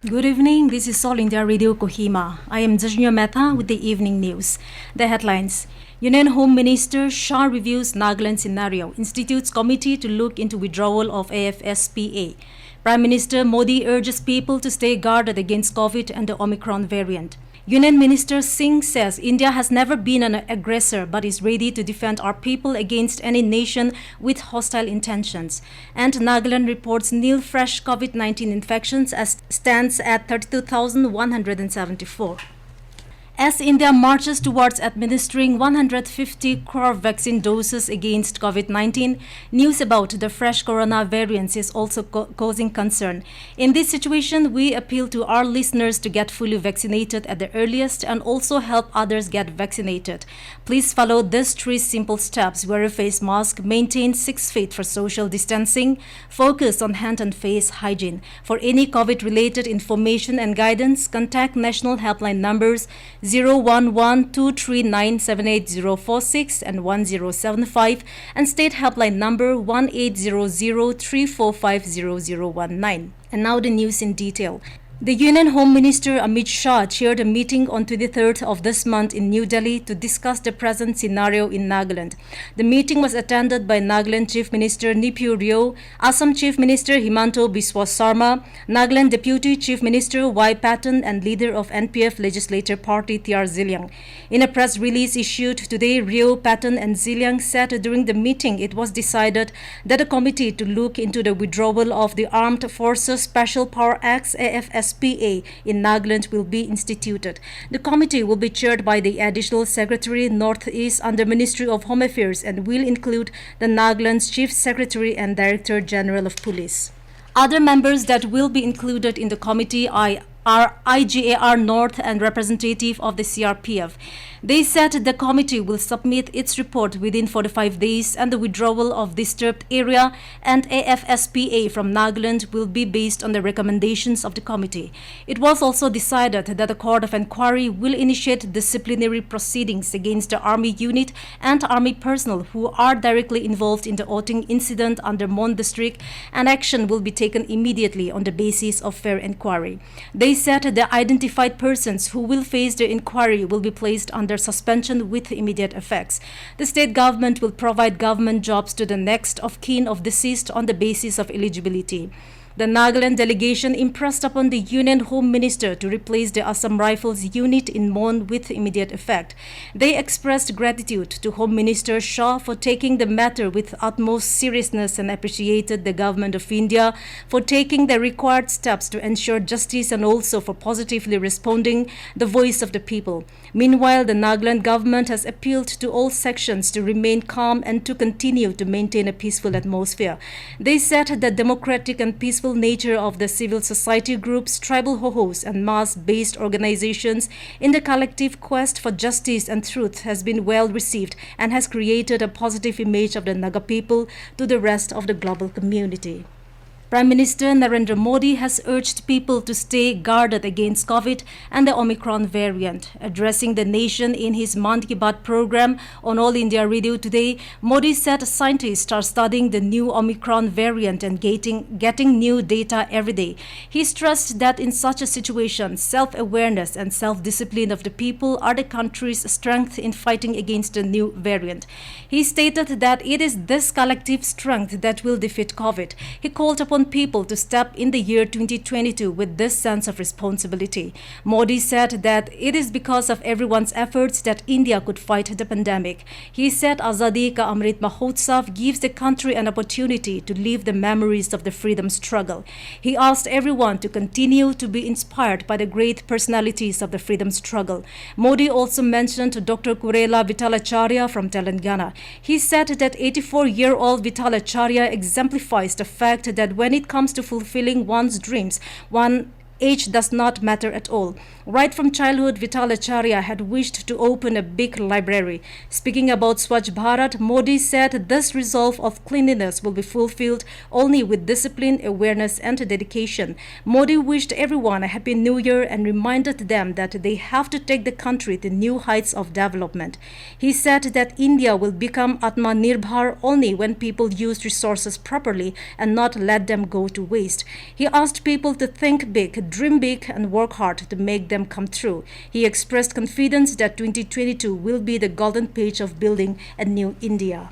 Good evening, this is All India Radio Kohima. I am Jajnya Mehta with the evening news. The headlines. Union Home Minister Shah reviews Nagaland scenario, institutes committee to look into withdrawal of AFSPA. Prime Minister Modi urges people to stay guarded against COVID and the Omicron variant. Union Minister Singh says India has never been an aggressor but is ready to defend our people against any nation with hostile intentions. And Nagaland reports nil fresh COVID-19 infections as stands at 32,174. As India marches towards administering 150 crore vaccine doses against COVID-19, news about the fresh corona variants is also causing concern. In this situation, we appeal to our listeners to get fully vaccinated at the earliest and also help others get vaccinated. Please follow these 3 simple steps: wear a face mask, maintain 6 feet for social distancing, focus on hand and face hygiene. For any COVID-related information and guidance, contact national helpline numbers 011-239-78046 and 1075 and state helpline number 1800-345-0019. And now the news in detail. The Union Home Minister Amit Shah chaired a meeting on 23rd of this month in New Delhi to discuss the present scenario in Nagaland. The meeting was attended by Nagaland Chief Minister Nipyu Rio, Assam Chief Minister Himanto Biswa Sarma, Nagaland Deputy Chief Minister Y. Patton and leader of NPF Legislature Party T.R. Ziliang. In a press release issued today, Rio, Patton and Ziliang said during the meeting it was decided that a committee to look into the withdrawal of the Armed Forces Special Power Acts AFSPA in Nagaland will be instituted. The committee will be chaired by the Additional Secretary Northeast under Ministry of Home Affairs and will include the Nagaland's Chief Secretary and Director General of Police. Other members that will be included in the committee are IGAR North and representative of the CRPF. They said the committee will submit its report within 45 days and the withdrawal of disturbed area and AFSPA from Nagaland will be based on the recommendations of the committee. It was also decided that a court of inquiry will initiate disciplinary proceedings against the army unit and army personnel who are directly involved in the outing incident under Mon district, and action will be taken immediately on the basis of fair inquiry. They said the identified persons who will face the inquiry will be placed under suspension with immediate effects. The state government will provide government jobs to the next of kin of deceased on the basis of eligibility. The Nagaland delegation impressed upon the Union Home Minister to replace the Assam Rifles unit in Mon with immediate effect. They expressed gratitude to Home Minister Shah for taking the matter with utmost seriousness and appreciated the Government of India for taking the required steps to ensure justice and also for positively responding the voice of the people. Meanwhile, the Nagaland government has appealed to all sections to remain calm and to continue to maintain a peaceful atmosphere. They said the democratic and peaceful nature of the civil society groups, tribal hohos and mass-based organizations in the collective quest for justice and truth has been well received and has created a positive image of the Naga people to the rest of the global community. Prime Minister Narendra Modi has urged people to stay guarded against COVID and the Omicron variant. Addressing the nation in his Mann Ki Baat program on All India Radio today, Modi said scientists are studying the new Omicron variant and getting new data every day. He stressed that in such a situation, self-awareness and self-discipline of the people are the country's strength in fighting against the new variant. He stated that it is this collective strength that will defeat COVID. He called upon people to step in the year 2022 with this sense of responsibility. Modi said that it is because of everyone's efforts that India could fight the pandemic. He said Azadi Ka Amrit Mahotsav gives the country an opportunity to live the memories of the freedom struggle. He asked everyone to continue to be inspired by the great personalities of the freedom struggle. Modi also mentioned Dr. Kurela Vithalacharya from Telangana. He said that 84-year-old Vithalacharya exemplifies the fact that when it comes to fulfilling one's dreams, age does not matter at all. Right from childhood, Vithalacharya had wished to open a big library. Speaking about Swachh Bharat, Modi said this resolve of cleanliness will be fulfilled only with discipline, awareness and dedication. Modi wished everyone a happy new year and reminded them that they have to take the country to new heights of development. He said that India will become Atmanirbhar only when people use resources properly and not let them go to waste. He asked people to think big, dream big and work hard to make them come true. He expressed confidence that 2022 will be the golden page of building a new India.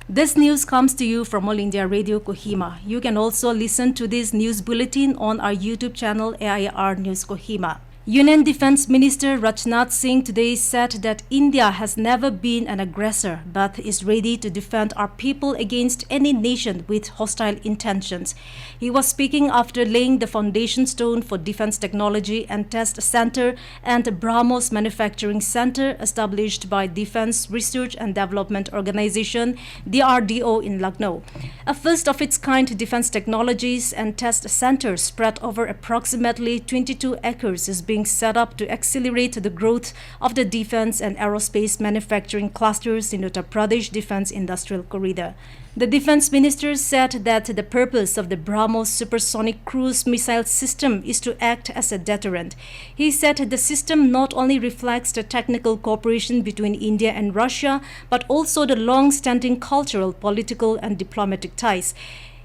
This news comes to you from All India Radio Kohima. You can also listen to this news bulletin on our YouTube channel AIR News Kohima. Union Defence Minister Rajnath Singh today said that India has never been an aggressor but is ready to defend our people against any nation with hostile intentions. He was speaking after laying the foundation stone for Defence Technology and Test Centre and BrahMos Manufacturing Centre established by Defence Research and Development Organisation DRDO in Lucknow. A first-of-its-kind defence technologies and test centre spread over approximately 22 acres is being set up to accelerate the growth of the defense and aerospace manufacturing clusters in Uttar Pradesh Defense Industrial Corridor. The defense minister said that the purpose of the BrahMos supersonic cruise missile system is to act as a deterrent. He said the system not only reflects the technical cooperation between India and Russia, but also the long-standing cultural, political, and diplomatic ties.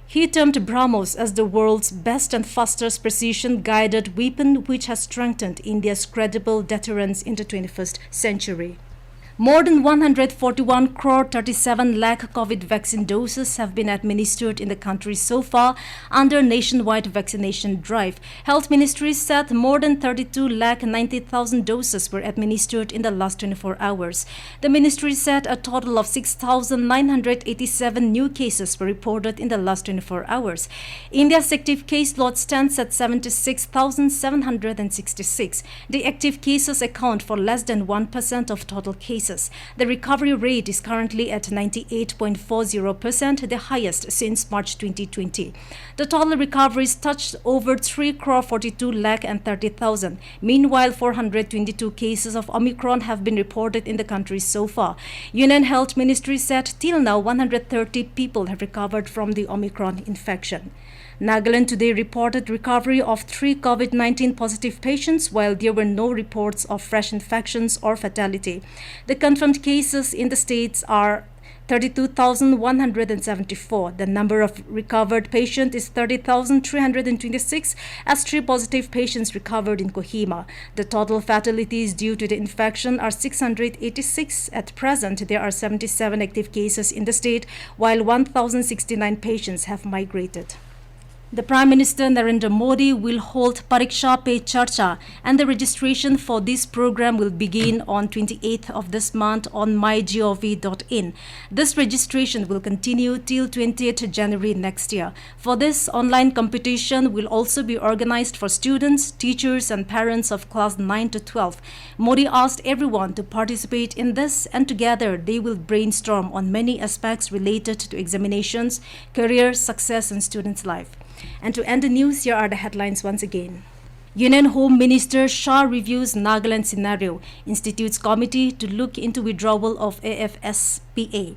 He termed BrahMos as the world's best and fastest precision-guided weapon, which has strengthened India's credible deterrence in the 21st century. More than 141 crore 37 lakh COVID vaccine doses have been administered in the country so far under nationwide vaccination drive. Health Ministry said more than 32 lakh 90,000 doses were administered in the last 24 hours. The ministry said a total of 6,987 new cases were reported in the last 24 hours. India's active case load stands at 76,766. The active cases account for less than 1% of total cases. The recovery rate is currently at 98.40%, the highest since March 2020. The total recoveries touched over 3 crore 42 lakh and 30,000. Meanwhile, 422 cases of Omicron have been reported in the country so far. Union Health Ministry said till now 130 people have recovered from the Omicron infection. Nagaland today reported recovery of 3 COVID-19 positive patients, while there were no reports of fresh infections or fatality. The confirmed cases in the states are 32,174. The number of recovered patients is 30,326 as 3 positive patients recovered in Kohima. The total fatalities due to the infection are 686. At present, there are 77 active cases in the state, while 1,069 patients have migrated. The Prime Minister Narendra Modi will hold Pariksha Pe Charcha, and the registration for this program will begin on 28th of this month on mygov.in. This registration will continue till 20th January next year. For this, online competition will also be organized for students, teachers, and parents of class 9 to 12. Modi asked everyone to participate in this, and together they will brainstorm on many aspects related to examinations, career, success, and students' life. And to end the news, here are the headlines once again. Union Home Minister Shah reviews Nagaland scenario, institutes committee to look into withdrawal of AFSPA.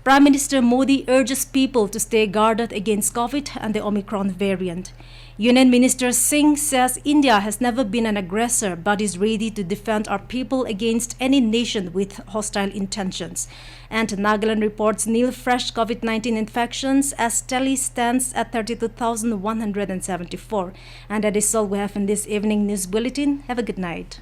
Prime Minister Modi urges people to stay guarded against COVID and the Omicron variant. Union Minister Singh says India has never been an aggressor but is ready to defend our people against any nation with hostile intentions. And Nagaland reports nil fresh COVID-19 infections as tally stands at 32,174. And that is all we have in this evening news bulletin. Have a good night.